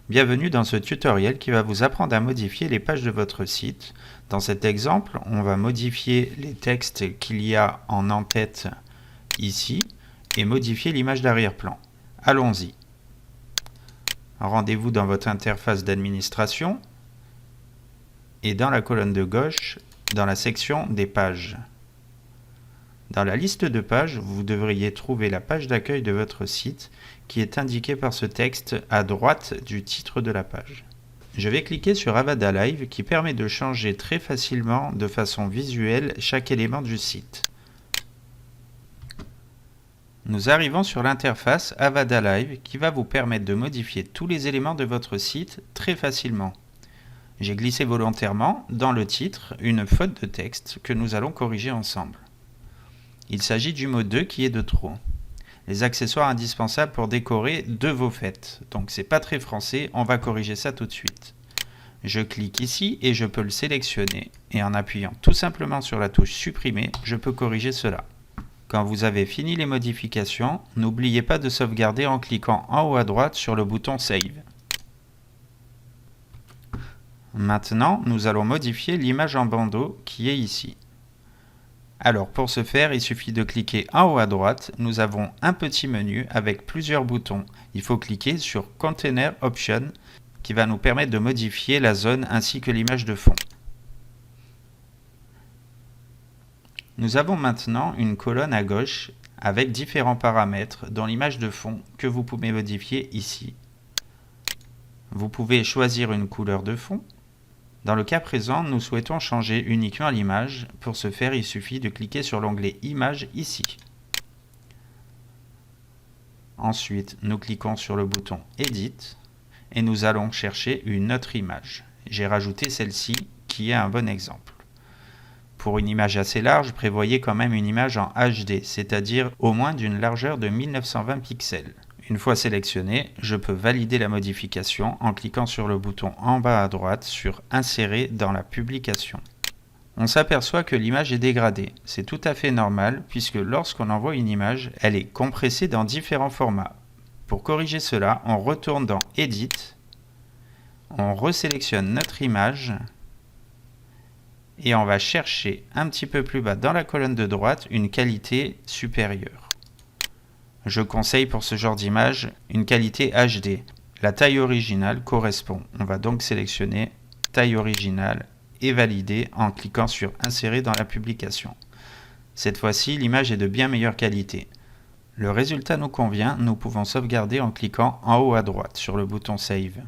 Bienvenue dans ce tutoriel qui va vous apprendre à modifier les pages de votre site. Dans cet exemple, on va modifier les textes qu'il y a en en-tête ici et modifier l'image d'arrière-plan. Allons-y. Rendez-vous dans votre interface d'administration et dans la colonne de gauche, dans la section des pages. Dans la liste de pages, vous devriez trouver la page d'accueil de votre site qui est indiquée par ce texte à droite du titre de la page. Je vais cliquer sur Avada Live qui permet de changer très facilement de façon visuelle chaque élément du site. Nous arrivons sur l'interface Avada Live qui va vous permettre de modifier tous les éléments de votre site très facilement. J'ai glissé volontairement dans le titre une faute de texte que nous allons corriger ensemble. Il s'agit du mot 2 qui est de trop. Les accessoires indispensables pour décorer de vos fêtes. Donc c'est pas très français, on va corriger ça tout de suite. Je clique ici et je peux le sélectionner. Et en appuyant tout simplement sur la touche supprimer, je peux corriger cela. Quand vous avez fini les modifications, n'oubliez pas de sauvegarder en cliquant en haut à droite sur le bouton Save. Maintenant, nous allons modifier l'image en bandeau qui est ici. Alors pour ce faire, il suffit de cliquer en haut à droite. Nous avons un petit menu avec plusieurs boutons. Il faut cliquer sur Container Option qui va nous permettre de modifier la zone ainsi que l'image de fond. Nous avons maintenant une colonne à gauche avec différents paramètres dont l'image de fond que vous pouvez modifier ici. Vous pouvez choisir une couleur de fond. Dans le cas présent, nous souhaitons changer uniquement l'image. Pour ce faire, il suffit de cliquer sur l'onglet Images ici. Ensuite, nous cliquons sur le bouton Edit et nous allons chercher une autre image. J'ai rajouté celle-ci qui est un bon exemple. Pour une image assez large, prévoyez quand même une image en HD, c'est-à-dire au moins d'une largeur de 1920 pixels. Une fois sélectionné, je peux valider la modification en cliquant sur le bouton en bas à droite sur Insérer dans la publication. On s'aperçoit que l'image est dégradée. C'est tout à fait normal puisque lorsqu'on envoie une image, elle est compressée dans différents formats. Pour corriger cela, on retourne dans Edit, on resélectionne notre image et on va chercher un petit peu plus bas dans la colonne de droite une qualité supérieure. Je conseille pour ce genre d'image une qualité HD. La taille originale correspond. On va donc sélectionner taille originale et valider en cliquant sur Insérer dans la publication. Cette fois-ci, l'image est de bien meilleure qualité. Le résultat nous convient, nous pouvons sauvegarder en cliquant en haut à droite sur le bouton Save.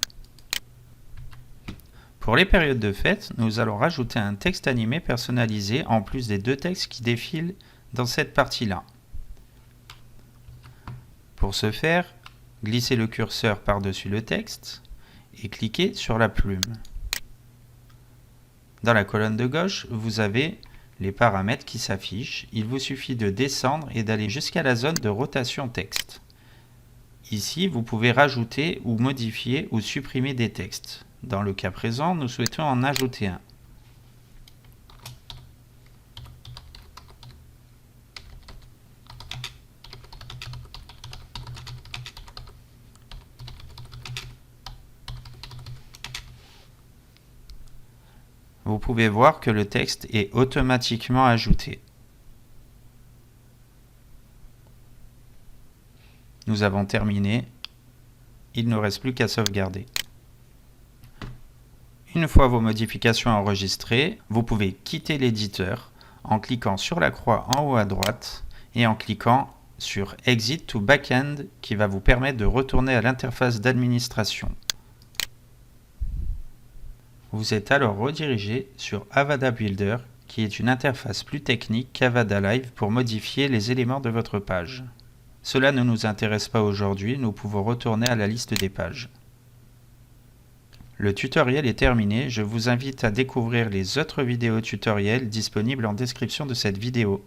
Pour les périodes de fête, nous allons rajouter un texte animé personnalisé en plus des deux textes qui défilent dans cette partie-là. Pour ce faire, glissez le curseur par-dessus le texte et cliquez sur la plume. Dans la colonne de gauche, vous avez les paramètres qui s'affichent. Il vous suffit de descendre et d'aller jusqu'à la zone de rotation texte. Ici, vous pouvez rajouter ou modifier ou supprimer des textes. Dans le cas présent, nous souhaitons en ajouter un. Vous pouvez voir que le texte est automatiquement ajouté. Nous avons terminé. Il ne reste plus qu'à sauvegarder. Une fois vos modifications enregistrées, vous pouvez quitter l'éditeur en cliquant sur la croix en haut à droite et en cliquant sur Exit to Backend qui va vous permettre de retourner à l'interface d'administration. Vous êtes alors redirigé sur Avada Builder, qui est une interface plus technique qu'Avada Live pour modifier les éléments de votre page. Cela ne nous intéresse pas aujourd'hui, nous pouvons retourner à la liste des pages. Le tutoriel est terminé, je vous invite à découvrir les autres vidéos tutoriels disponibles en description de cette vidéo.